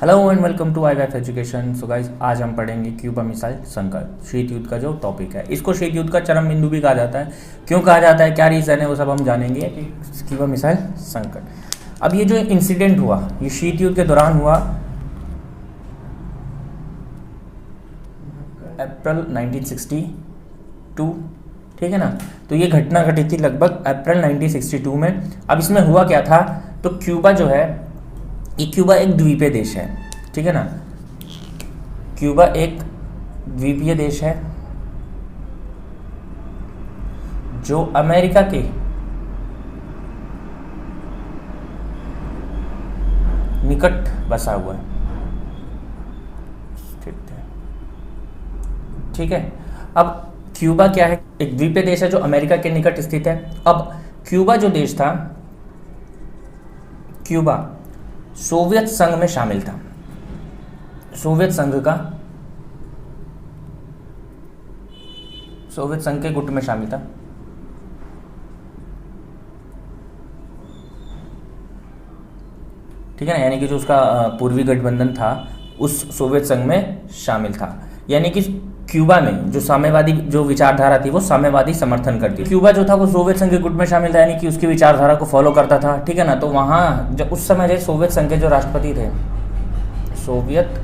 Hello and welcome to IWF education. So guys, आज हम पढ़ेंगे क्यूबा मिसाइल संकट, शीत युद्ध का जो टॉपिक है। इसको शीत युद्ध का चरम बिंदु भी कहा जाता है। क्यों कहा जाता है, क्या रीज़न है, वो सब हम जानेंगे कि क्यूबा मिसाइल संकट। अब ये जो इंसिडेंट हुआ, ये शीत युद्ध के दौरान हुआ, अप्रैल 1962, ठीक है ना। तो ये घटना घटी थी लगभग अप्रैल 1962 में। अब इसमें हुआ क्या था, तो क्यूबा जो है, ये क्यूबा एक द्वीपीय देश है, ठीक है ना। क्यूबा एक द्वीपीय देश है जो अमेरिका के निकट बसा हुआ है, ठीक है। अब क्यूबा क्या है, एक द्वीपीय देश है जो अमेरिका के निकट स्थित है। अब क्यूबा जो देश था, क्यूबा सोवियत संघ में शामिल था। सोवियत संघ के गुट में शामिल था। ठीक है ना, यानी कि जो उसका पूर्वी गठबंधन था उस सोवियत संघ में शामिल था। यानी कि क्यूबा में जो साम्यवादी जो विचारधारा थी वो साम्यवादी समर्थन करती थी। क्यूबा जो था वो सोवियत संघ के गुट में शामिल था, यानी कि उसकी विचारधारा को फॉलो करता था, ठीक है ना। तो वहाँ जो उस समय जो सोवियत संघ के जो राष्ट्रपति थे, सोवियत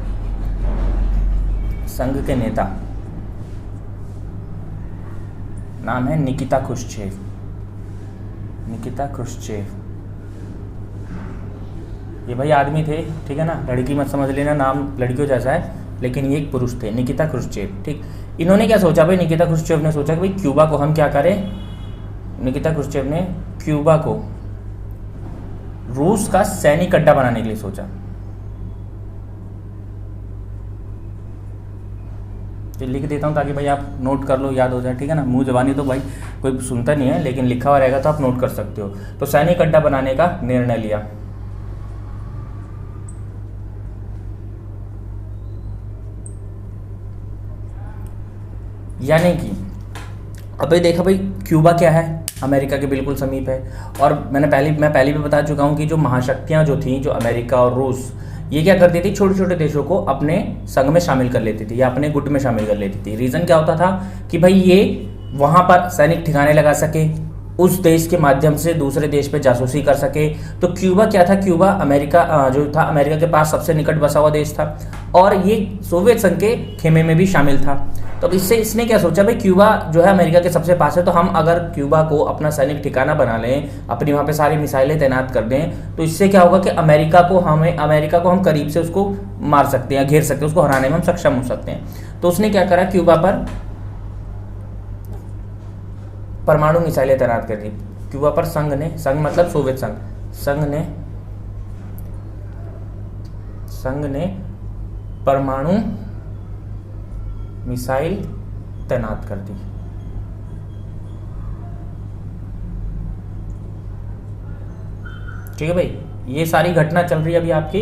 संघ के नेता, नाम है निकिता क्रुश्चेव। ये भाई आदमी थे, ठीक है ना, लड़की मत समझ लेना, नाम लड़कियों जैसा है, लेकिन ये एक पुरुष थे, निकिता क्रुश्चेव। ठीक, इन्होंने क्या सोचा भाई, निकिता क्रुश्चेव ने सोचा कि भाई क्यूबा को हम क्या करें। निकिता क्रुश्चेव ने क्यूबा को रूस का सैनिक अड्डा बनाने के लिए सोचा। तो लिख देता हूँ ताकि भाई आप नोट कर लो, याद हो जाए, ठीक है ना। मुंह जबानी तो भाई कोई सुनता नहीं है, लेकिन लिखा हुआ रहेगा तो आप नोट कर सकते हो। तो सैनिक अड्डा बनाने का निर्णय लिया। यानी कि अभी देखा भाई, क्यूबा क्या है, अमेरिका के बिल्कुल समीप है। और मैं पहले भी बता चुका हूँ कि जो महाशक्तियाँ जो थी, जो अमेरिका और रूस, ये क्या करती थी, छोटे छोटे देशों को अपने संघ में शामिल कर लेती थी या अपने गुट में शामिल कर लेती थी। रीज़न क्या होता था कि भाई ये वहाँ पर सैनिक ठिकाने लगा सके, उस देश के माध्यम से दूसरे देश पे जासूसी कर सके। तो क्यूबा क्या था, क्यूबा अमेरिका जो था, अमेरिका के पास सबसे निकट बसा हुआ देश था और ये सोवियत संघ के खेमे में भी शामिल था। तो इससे इसने क्या सोचा, भाई क्यूबा जो है अमेरिका के सबसे पास है, तो हम अगर क्यूबा को अपना सैनिक ठिकाना बना लें, अपनी वहाँ पे सारी मिसाइलें तैनात कर दें, तो इससे क्या होगा कि अमेरिका को हम करीब से उसको मार सकते हैं, घेर सकते हैं, उसको हराने में हम सक्षम हो सकते हैं। तो उसने क्या करा, क्यूबा पर परमाणु मिसाइलें तैनात कर दी। क्यूबा पर संघ मतलब सोवियत संघ ने परमाणु मिसाइल तैनात कर दी। ठीक है भाई, ये सारी घटना चल रही है अभी आपकी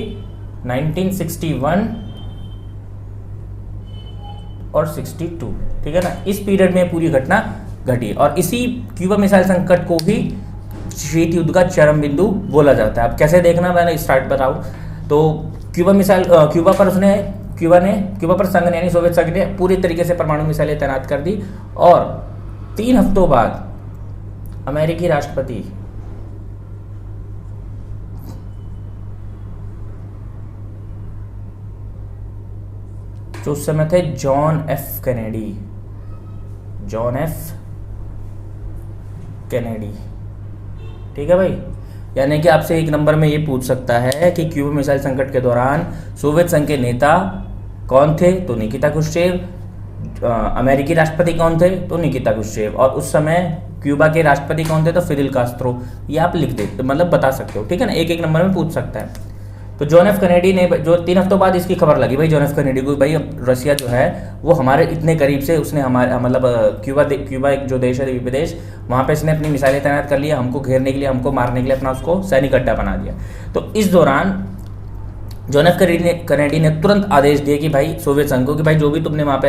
1961 और 62, ठीक है ना। इस पीरियड में पूरी घटना घटी और इसी क्यूबा मिसाइल संकट को भी शीत युद्ध का चरम बिंदु बोला जाता है। अब कैसे देखना, मैंने स्टार्ट बताऊं तो क्यूबा पर संघ ने यानी सोवियत संघ ने पूरी तरीके से परमाणु मिसाइलें तैनात कर दी और 3 हफ्तों बाद अमेरिकी राष्ट्रपति जो उस समय थे जॉन एफ कैनेडी, ठीक है भाई। यानी कि आपसे एक नंबर में ये पूछ सकता है कि क्यूबा मिसाइल संकट के दौरान सोवियत संघ के नेता कौन थे, तो निकिता क्रुश्चेव। अमेरिकी राष्ट्रपति कौन थे, तो निकिता क्रुश्चेव। और उस समय क्यूबा के राष्ट्रपति कौन थे, तो फिदेल कास्त्रो। ये आप लिख दे, मतलब बता सकते हो, ठीक है ना। एक नंबर में पूछ सकता है। तो जॉन एफ कैनेडी ने, जो 3 हफ्तों बाद इसकी खबर लगी भाई जॉन एफ कैनेडी को, भाई अब रशिया जो है वो हमारे इतने करीब से, उसने हमारे मतलब क्यूबा एक जो देश है, द्वीपीय देश, वहाँ पे इसने अपनी मिसाइलें तैनात कर लिया, हमको घेरने के लिए, हमको मारने के लिए अपना उसको सैनिक अड्डा बना दिया। तो इस दौरान जॉन एफ कैनेडी ने तुरंत आदेश दिए कि भाई सोवियत संघ को कि भाई जो भी तुमने वहाँ पे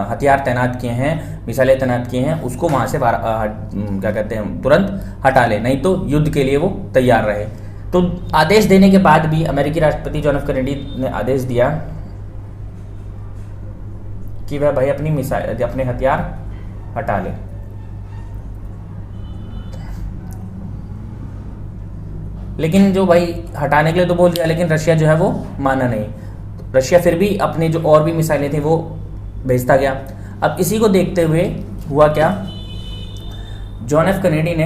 हथियार तैनात किए हैं, मिसाइलें तैनात किए हैं, उसको वहाँ से क्या कहते हैं तुरंत हटा ले, नहीं तो युद्ध के लिए वो तैयार रहे। तो आदेश देने के बाद भी अमेरिकी राष्ट्रपति जॉन एफ कैनेडी ने आदेश दिया कि वह भाई अपने हथियार हटा ले। लेकिन जो भाई हटाने के लिए तो बोल दिया, लेकिन रशिया जो है वो माना नहीं। रशिया फिर भी अपने जो और भी मिसाइलें थी वो भेजता गया। अब इसी को देखते हुए हुआ क्या, जॉन एफ कैनेडी ने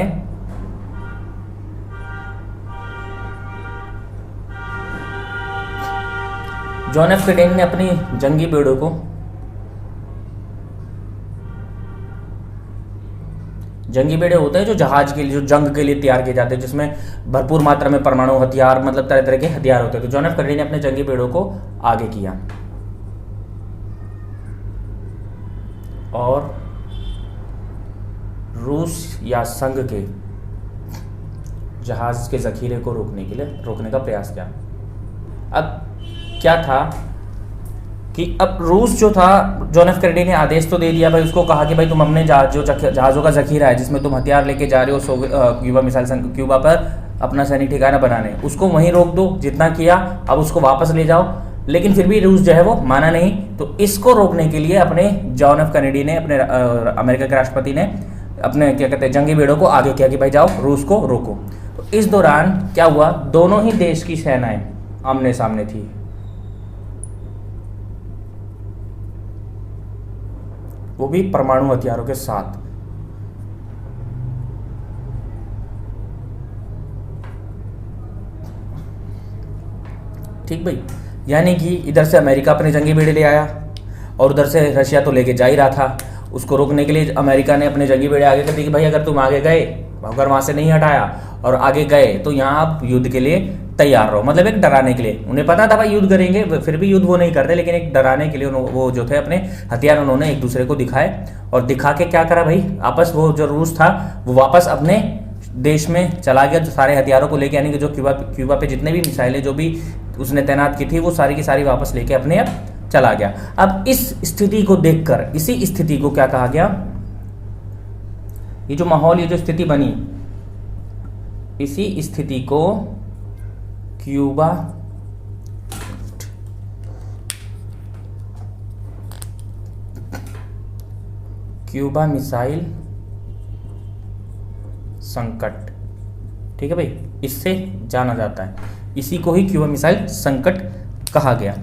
अपनी जंगी बेड़ों को जंगी बेड़े होते हैं जो जहाज के लिए, जो जंग के लिए तैयार किए जाते हैं, जिसमें भरपूर मात्रा में परमाणु हथियार, मतलब तरह तरह के हथियार होते हैं। तो जॉन एफ कैनेडी ने अपने जंगी बेड़ों को आगे किया और रूस या संघ के जहाज के जखीरे को रोकने का प्रयास किया। अब क्या था कि अब रूस जो था, जॉन एफ कैनेडी ने आदेश तो दे दिया भाई, उसको कहा कि भाई तुम अपने जहाज़ों का जखीरा है जिसमें तुम हथियार लेके जा रहे हो क्यूबा पर अपना सैनिक ठिकाना बनाने, उसको वहीं रोक दो, जितना किया अब उसको वापस ले जाओ। लेकिन फिर भी रूस जो है वो माना नहीं। तो इसको रोकने के लिए अपने जॉन एफ कैनेडी ने, अपने अमेरिका के राष्ट्रपति ने अपने क्या कहते हैं जंगी बेड़ों को आगे किया कि भाई जाओ रूस को रोको। तो इस दौरान क्या हुआ, दोनों ही देश की सेनाएं आमने सामने थी। वो भी परमाणु हथियारों के साथ। ठीक भाई, यानी कि इधर से अमेरिका अपने जंगी बेड़े ले आया और उधर से रशिया तो लेके जा ही रहा था। उसको रोकने के लिए अमेरिका ने अपने जंगी बेड़े आगे कर दिए कि भाई अगर तुम आगे गए, अगर वहां से नहीं हटाया और आगे गए तो यहाँ आप युद्ध के लिए तैयार रहो, मतलब एक डराने के लिए। उन्हें पता था भाई युद्ध करेंगे, फिर भी युद्ध वो नहीं करते, लेकिन एक डराने के लिए वो जो थे अपने हथियार उन्होंने एक दूसरे को दिखाए। और दिखा के क्या करा भाई, आपस वो जो रूस था वो वापस अपने देश में चला गया, जो सारे हथियारों को लेके, यानी कि जो क्यूबा पे जितने भी मिसाइलें जो भी उसने तैनात की थी वो सारी की सारी वापस लेके अपने अब चला गया। अब इस स्थिति को देखकर, इसी स्थिति को क्या कहा गया, ये जो माहौल, ये जो स्थिति बनी, इसी स्थिति को क्यूबा मिसाइल संकट, ठीक है भाई, इससे जाना जाता है। इसी को ही क्यूबा मिसाइल संकट कहा गया।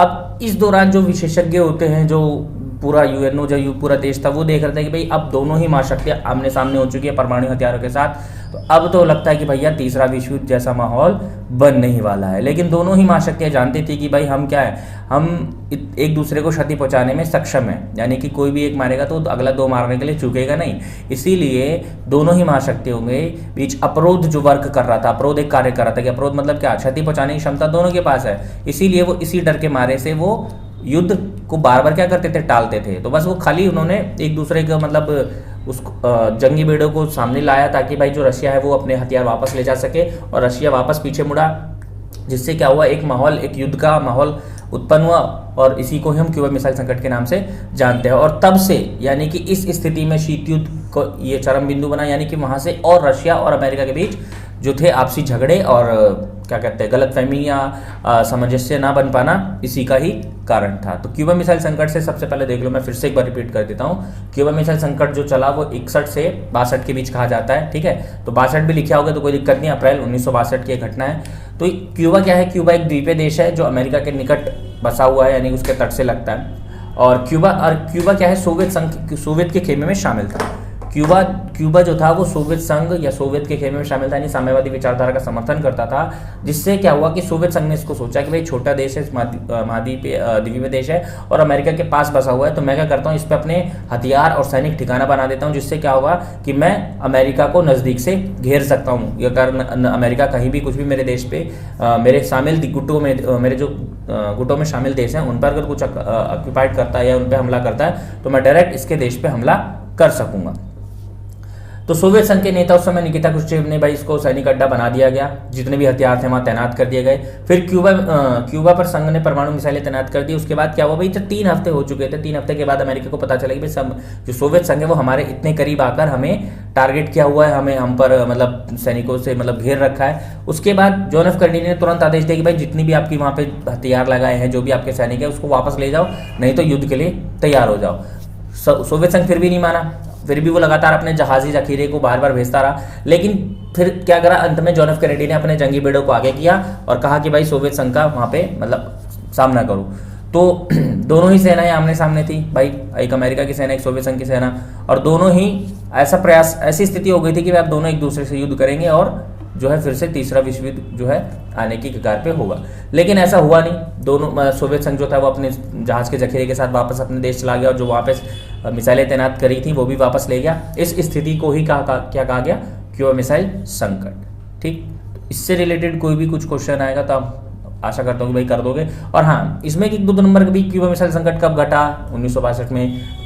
अब इस दौरान जो विशेषज्ञ होते हैं, जो पूरा यूएनओ, जो पूरा देश था, वो देख रहे थे कि भाई अब दोनों ही महाशक्तियां आमने सामने हो चुकी है परमाणु हथियारों के साथ, तो अब तो लगता है कि भैया तीसरा विश्व युद्ध जैसा माहौल बनने ही वाला है। लेकिन दोनों ही महाशक्तियां जानती थी कि भाई हम क्या है, हम एक दूसरे को क्षति पहुंचाने में सक्षम है, यानी कि कोई भी एक मारेगा तो अगला दो मारने के लिए चूकेगा नहीं। इसीलिए दोनों ही महाशक्तियों में बीच अवरोध जो वर्क कर रहा था, अवरोध एक कार्य कर रहा था कि अवरोध मतलब क्या, क्षति पहुंचाने की क्षमता दोनों के पास है। इसीलिए वो इसी डर के मारे से वो युद्ध को बार बार क्या करते थे, टालते थे। तो बस वो खाली उन्होंने एक दूसरे का मतलब उस जंगी बेड़ों को सामने लाया ताकि भाई जो रशिया है वो अपने हथियार वापस ले जा सके, और रशिया वापस पीछे मुड़ा, जिससे क्या हुआ, एक माहौल, एक युद्ध का माहौल उत्पन्न हुआ। और इसी को हम क्यूबा मिसाइल संकट के नाम से जानते हैं। और तब से, यानी कि इस स्थिति में शीत युद्ध को ये चरम बिंदु बना, यानी कि वहां से और रशिया और अमेरिका के बीच जो थे आपसी झगड़े और क्या कहते हैं गलतफहमी या सामंजस्य ना बन पाना, इसी का ही कारण था। तो क्यूबा मिसाइल संकट से सबसे पहले देख लो, मैं फिर से एक बार रिपीट कर देता हूँ, क्यूबा मिसाइल संकट जो चला वो 61 से 62 के बीच कहा जाता है, ठीक है। तो 62 भी लिखा होगा तो कोई दिक्कत नहीं, अप्रैल 1962 की घटना है। तो क्यूबा क्या है, क्यूबा एक द्वीपीय देश है जो अमेरिका के निकट बसा हुआ है, यानी उसके तट से लगता है। और क्यूबा क्या है, सोवियत के खेमे में शामिल था। क्यूबा जो था वो सोवियत संघ या सोवियत के खेमे में शामिल था, यानी साम्यवादी विचारधारा का समर्थन करता था। जिससे क्या हुआ कि सोवियत संघ ने इसको सोचा कि भाई छोटा देश है, द्वीपीय देश है और अमेरिका के पास बसा हुआ है, तो मैं क्या करता हूँ, इस पर अपने हथियार और सैनिक ठिकाना बना देता हूँ, जिससे क्या होगा कि मैं अमेरिका को नज़दीक से घेर सकता हूँ। अगर अमेरिका कहीं भी कुछ भी मेरे देश पे, मेरे शामिल गुटों में, मेरे जो गुटों में शामिल देश हैं उन पर अगर कुछ ऑक्यूपाइड करता है या उन पर हमला करता है, तो मैं डायरेक्ट इसके देश पे हमला कर सकूंगा। तो तो सोवियत संघ के नेता उस समय निकिता क्रुश्चेव ने भाई इसको सैनिक अड्डा बना दिया गया, जितने भी हथियार थे वहां तैनात कर दिए गए। फिर क्यूबा पर संघ ने परमाणु मिसाइलें तैनात कर दी। उसके बाद क्या हुआ भाई, जब 3 हफ्ते हो चुके थे, 3 हफ्ते के बाद अमेरिका को पता चला कि भाई जो सोवियत संघ है वो हमारे इतने करीब आकर हमें टारगेट किया हुआ है, हमें हम पर मतलब सैनिकों से मतलब घेर रखा है। उसके बाद जॉन एफ कैनेडी ने तुरंत आदेश दिया कि भाई जितनी भी आपकी वहां पे हथियार लगाए हैं, जो भी आपके सैनिक है, उसको वापस ले जाओ, नहीं तो युद्ध के लिए तैयार हो जाओ। सोवियत संघ फिर भी नहीं माना, फिर भी वो लगातार अपने जहाजी जखीरे को बार बार भेजता रहा। लेकिन फिर क्या करा, अंत में जॉन एफ कैनेडी ने अपने जंगी बेड़ों को आगे किया और कहा कि भाई सोवियत संघ का वहां पे मतलब सामना करो। तो दोनों ही सेनाएं आमने सामने थी भाई, एक अमेरिका की सेना, एक सोवियत संघ की सेना, और दोनों ही ऐसी स्थिति हो गई थी कि भाई अब दोनों एक दूसरे से युद्ध करेंगे और जो है फिर से तीसरा विश्व युद्ध जो है आने की कगार पे होगा। लेकिन ऐसा हुआ नहीं। दोनों सोवियत संघ जो था वो अपने जहाज के जखीरे के साथ वापस अपने देश चला गया और जो वहाँ पे मिसाइलें तैनात करी थी वो भी वापस ले गया। इस स्थिति को ही क्या कहा गया, क्यूबा मिसाइल संकट। ठीक, इससे रिलेटेड कोई भी कुछ क्वेश्चन आएगा तो आप आशा करता हूँ कि भाई कर दोगे। और हाँ, इसमें कि 2 नंबर का भी, क्यूबा मिसाइल संकट कब घटा, 1962 में।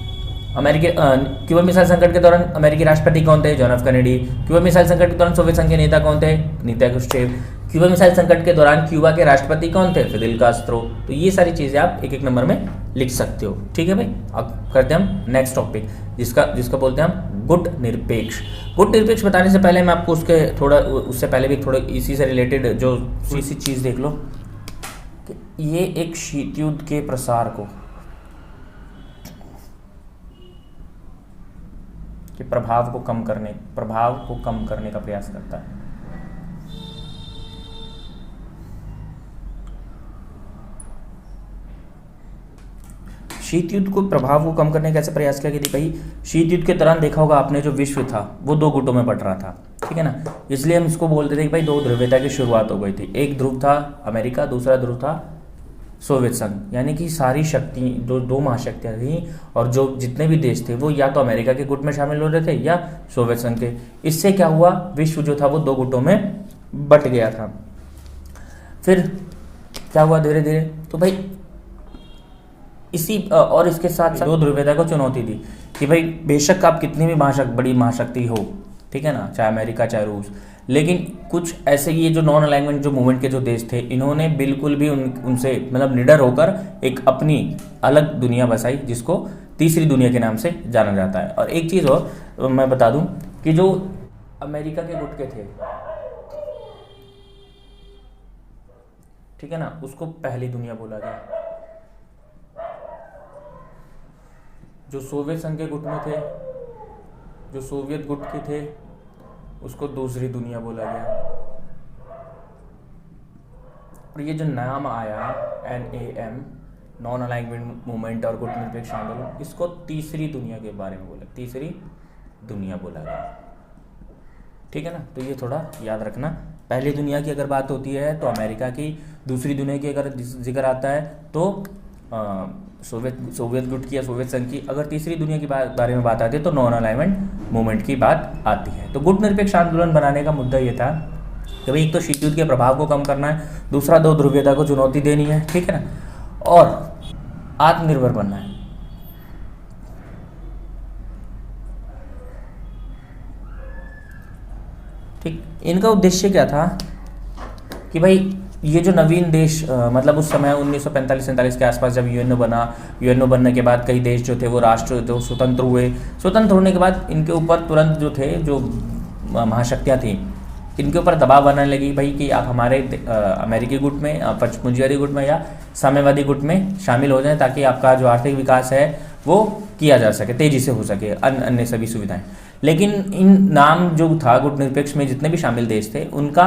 क्यूबा मिसाइल संकट के दौरान अमेरिकी राष्ट्रपति कौन थे, John F Kennedy. Cuba missile संकट के दौरान सोवियत संघ के नेता कौन थे, निकिता क्रुश्चेव। क्यूबा मिसाइल संकट के दौरान क्यूबा के राष्ट्रपति कौन थे, फिदेल कास्त्रो। तो ये सारी चीजें आप एक नंबर में लिख सकते हो। ठीक है भाई, अब करते हैं हम नेक्स्ट टॉपिक, जिसका बोलते हैं हम गुट निरपेक्ष। गुट निरपेक्ष बताने से पहले मैं आपको उससे पहले भी थोड़ा इसी से रिलेटेड जो इसी चीज देख लो कि ये एक शीत युद्ध के प्रसार को, कि प्रभाव को कम करने का प्रयास करता है। शीत युद्ध को प्रभाव को कम करने का कैसे प्रयास किया गया भाई, शीत युद्ध के दौरान देखा होगा आपने, जो विश्व था वो 2 गुटों में बट रहा था। ठीक है ना, इसलिए हम इसको बोलते थे कि भाई 2 ध्रुवीयता की शुरुआत हो गई थी। एक ध्रुव था अमेरिका, दूसरा ध्रुव था सोवियत संघ। यानी कि सारी शक्ति, 2 महाशक्तियां थी और जो जितने भी देश थे वो या तो अमेरिका के गुट में शामिल हो रहे थे या सोवियत संघ के। इससे क्या हुआ, विश्व जो था वो 2 गुटों में बट गया था। फिर क्या हुआ धीरे धीरे, तो भाई इसी और इसके साथ 2 ध्रुवीयता को चुनौती दी कि भाई बेशक आप कितनी भी बड़ी महाशक्ति हो, ठीक है ना, चाहे अमेरिका चाहे रूस, लेकिन कुछ ऐसे ये जो नॉन अलाइनमेंट जो मूवमेंट के जो देश थे, इन्होंने बिल्कुल भी उनसे मतलब निडर होकर एक अपनी अलग दुनिया बसाई, जिसको तीसरी दुनिया के नाम से जाना जाता है। और एक चीज़ और मैं बता दूं कि जो अमेरिका के गुट के थे, ठीक है ना, उसको पहली दुनिया बोला गया। जो सोवियत संघ के गुट में थे, जो सोवियत गुट के थे, उसको दूसरी दुनिया बोला गया। और ये जो नाम आया NAM, नॉन अलाइनमेंट मूवमेंट और गुट निरपेक्ष आंदोलन, इसको तीसरी दुनिया के बारे में बोला, तीसरी दुनिया बोला गया। ठीक है ना, तो ये थोड़ा याद रखना। पहली दुनिया की अगर बात होती है तो अमेरिका की, दूसरी दुनिया की अगर जिक्र आता है तो सोवियत गुट की या सोवियत संघ की, अगर तीसरी दुनिया की बारे में बात आती है तो नॉन अलाइनमेंट मूवमेंट की बात आती है। तो गुट निरपेक्ष आंदोलन बनाने का मुद्दा ये था कि भाई एक तो शीत युद्ध के प्रभाव को कम करना है, दूसरा 2 ध्रुवीयता को चुनौती देनी है, ठीक है ना, और आत्मनिर्भर बनना है। ठीक, इनका उद्देश्य क्या था कि भाई ये जो नवीन देश मतलब उस समय 1945-47 के आसपास जब यूएनओ बनने के बाद कई देश जो थे वो राष्ट्र जो स्वतंत्र हुए, स्वतंत्र होने के बाद इनके ऊपर तुरंत जो थे जो महाशक्तियाँ थी, इनके ऊपर दबाव बनाने लगी भाई कि आप हमारे अमेरिकी गुट में, पूंजीवादी गुट में या साम्यवादी गुट में शामिल हो जाएं, ताकि आपका जो आर्थिक विकास है वो किया जा सके, तेजी से हो सके, अन्य सभी सुविधाएं। लेकिन इन नाम जो था गुट निरपेक्ष में जितने भी शामिल देश थे, उनका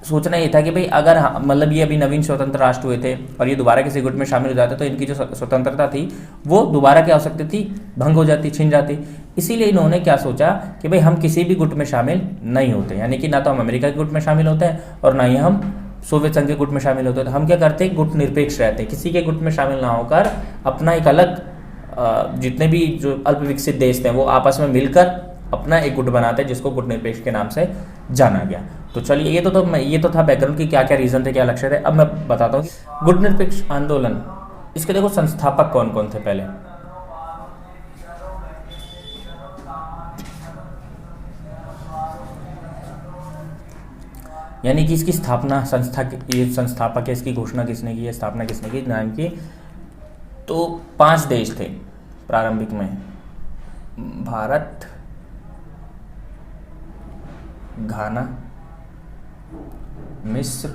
सोचना ये था कि भाई अगर मतलब ये अभी नवीन स्वतंत्र राष्ट्र हुए थे और ये दोबारा किसी गुट में शामिल हो जाते तो इनकी जो स्वतंत्रता थी वो दोबारा क्या हो सकती थी, भंग हो जाती, छिन जाती। इसीलिए इन्होंने क्या सोचा कि भाई हम किसी भी गुट में शामिल नहीं होते, यानी कि ना तो हम अमेरिका के गुट में शामिल होते हैं और ना ही हम सोवियत संघ के गुट में शामिल होते हैं। तो हम क्या करते हैं, गुट निरपेक्ष रहते हैं, किसी के गुट में शामिल ना होकर अपना एक अलग, जितने भी जो अल्प विकसित देश थे वो आपस में मिलकर अपना एक गुट बनाते हैं, जिसको गुट निरपेक्ष के नाम से जाना गया। तो चलिए ये तो था बैकग्राउंड की क्या क्या रीजन थे, क्या लक्ष्य थे। अब मैं बताता हूँ गुट निरपेक्ष आंदोलन, इसके देखो संस्थापक कौन कौन थे। पहले यानी कि इसकी स्थापना ये संस्थापक है, इसकी घोषणा किसने की है, स्थापना किसने की, नाम की। तो 5 देश थे प्रारंभिक में, भारत, घाना, मिस्र,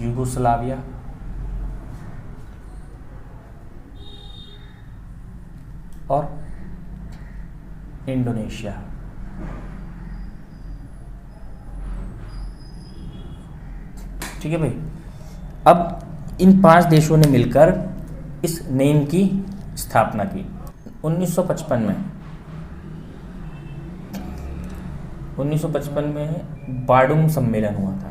यूगोस्लाविया और इंडोनेशिया। ठीक है भाई। अब इन 5 देशों ने मिलकर इस नेम की स्थापना की 1955 में। 1955 में बार्डुम सम्मेलन हुआ था।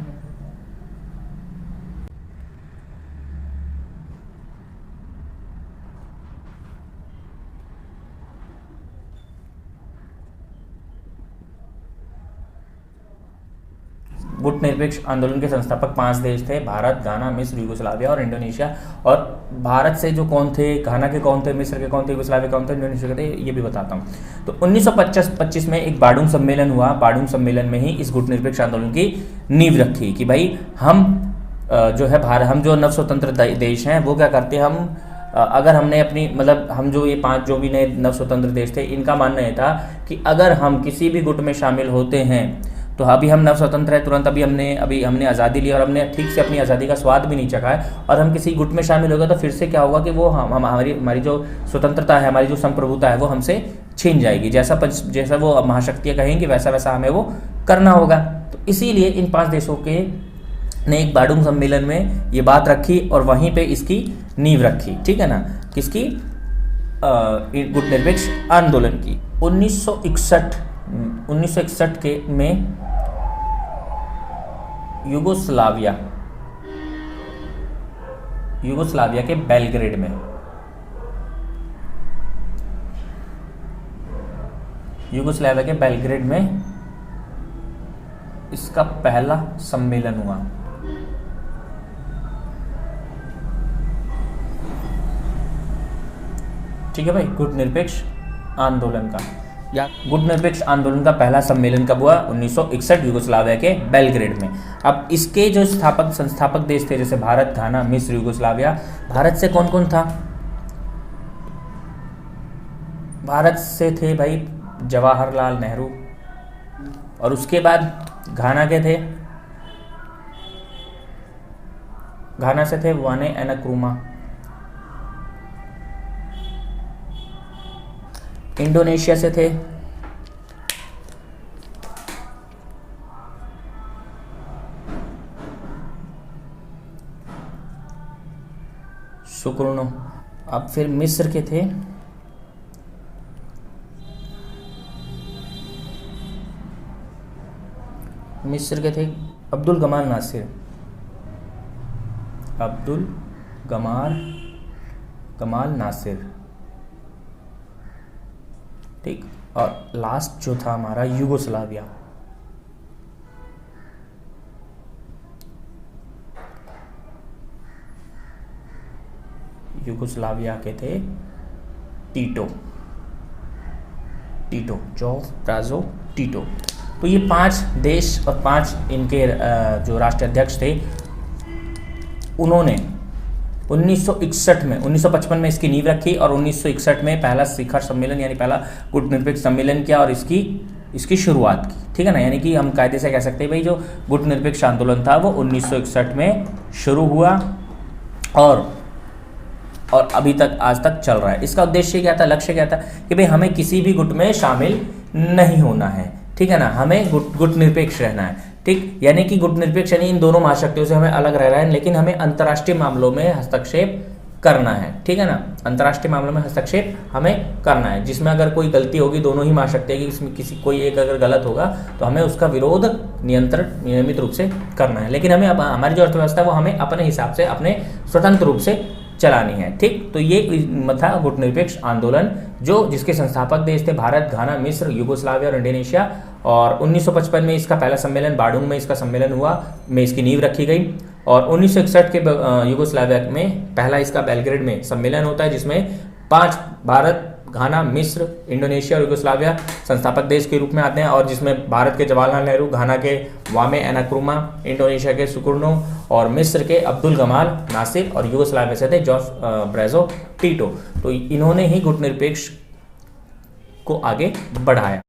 गुटनिरपेक्ष आंदोलन के संस्थापक 5 देश थे, भारत, घाना, मिस्र, यूगोस्लाविया और इंडोनेशिया। और भारत से जो कौन थे, घाना के कौन थे, मिस्र के कौन थे, यूगोस्लाविया कौन थे, इंडोनेशिया के थे, ये भी बताता हूँ। तो 1925 में एक बार्डुम सम्मेलन हुआ। बार्डुम सम्मेलन में ही इस गुटनिरपेक्ष आंदोलन की नींव रखी कि भाई हम जो है हम जो नव स्वतंत्र देश हैं वो क्या करते हैं, हम अगर हमने अपनी मतलब हम जो ये 5 जो भी नए नव स्वतंत्र देश थे, इनका मानना ये था कि अगर हम किसी भी गुट में शामिल होते हैं तो अभी हम नव स्वतंत्र है, तुरंत अभी हमने आज़ादी ली और हमने ठीक से अपनी आज़ादी का स्वाद भी नहीं चखा है, और हम किसी गुट में शामिल हो गए तो फिर से क्या होगा कि वो हमारी जो स्वतंत्रता है, हमारी जो संप्रभुता है वो हमसे छीन जाएगी। जैसा वो महाशक्तियाँ कहेंगी वैसा हमें वो करना होगा। तो इसीलिए इन 5 देशों के ने एक बार्डुम सम्मेलन में ये बात रखी और वहीं पे इसकी नींव रखी। ठीक है ना, किसकी, गुटनिरपेक्ष आंदोलन की। 1961 के में यूगोस्लाविया के बेलग्रेड में इसका पहला सम्मेलन हुआ। ठीक है भाई, गुटनिरपेक्ष आंदोलन का पहला सम्मेलन कब हुआ, 1961 यूगोस्लाविया के बेलग्रेड में। अब इसके जो संस्थापक देश थे जैसे भारत, घाना, मिस्र, यूगोस्लाविया। भारत से कौन कौन था, भारत से थे भाई जवाहरलाल नेहरू, और उसके बाद घाना के थे, घाना से थे वाने एनक्रूमा। इंडोनेशिया से थे सुकुर्णो। अब फिर मिस्र के थे अब्दुल गमाल नासिर। ठीक, और लास्ट जो था हमारा यूगोस्लाविया। यूगोस्लाविया के थे टीटो, जोसेफ ब्राज़ो टीटो। तो ये 5 देश और 5 इनके जो राष्ट्राध्यक्ष थे, उन्होंने 1955 में इसकी नींव रखी और 1961 में पहला शिखर सम्मेलन यानी पहला गुटनिरपेक्ष सम्मेलन किया और इसकी शुरुआत की। ठीक है ना, यानी कि हम कायदे से कह सकते हैं भाई जो गुटनिरपेक्ष आंदोलन था वो 1961 में शुरू हुआ और अभी तक आज तक चल रहा है। इसका उद्देश्य क्या था, लक्ष्य क्या था कि भाई हमें किसी भी गुट में शामिल नहीं होना है। ठीक है ना, हमें गुट निरपेक्ष रहना है। ठीक, यानी कि गुट निरपेक्ष यानी इन दोनों महाशक्तियों से हमें अलग रह रहा है, लेकिन हमें अंतर्राष्ट्रीय मामलों में हस्तक्षेप करना है। ठीक है ना, अंतर्राष्ट्रीय मामलों में हस्तक्षेप हमें करना है, जिसमें अगर कोई गलती होगी दोनों ही महाशक्तियों की, इसमें कोई एक अगर गलत होगा तो हमें उसका विरोध नियमित रूप से करना है। लेकिन हमें हमारी जो अर्थव्यवस्था है वो हमें अपने हिसाब से अपने स्वतंत्र रूप से चलानी है। ठीक, तो ये था गुटनिरपेक्ष आंदोलन जिसके संस्थापक देश थे भारत, घाना, मिस्र, यूगोस्लाविया और इंडोनेशिया। और 1955 में इसका पहला सम्मेलन बार्डुम में इसका सम्मेलन हुआ, में इसकी नींव रखी गई। और 1961 के यूगोस्लाविया में पहला इसका बेलग्रेड में सम्मेलन होता है, जिसमें 5 भारत, घाना, मिस्र, इंडोनेशिया और यूगोस्लाविया संस्थापक देश के रूप में आते हैं, और जिसमें भारत के जवाहरलाल नेहरू, घाना के वामे एनाक्रुमा, इंडोनेशिया के सुकुर्नो और मिस्र के अब्दुल गमाल नासिर और यूगोस्लाविया से थे जॉस ब्रेजो टीटो। तो इन्होंने ही गुटनिरपेक्ष को आगे बढ़ाया।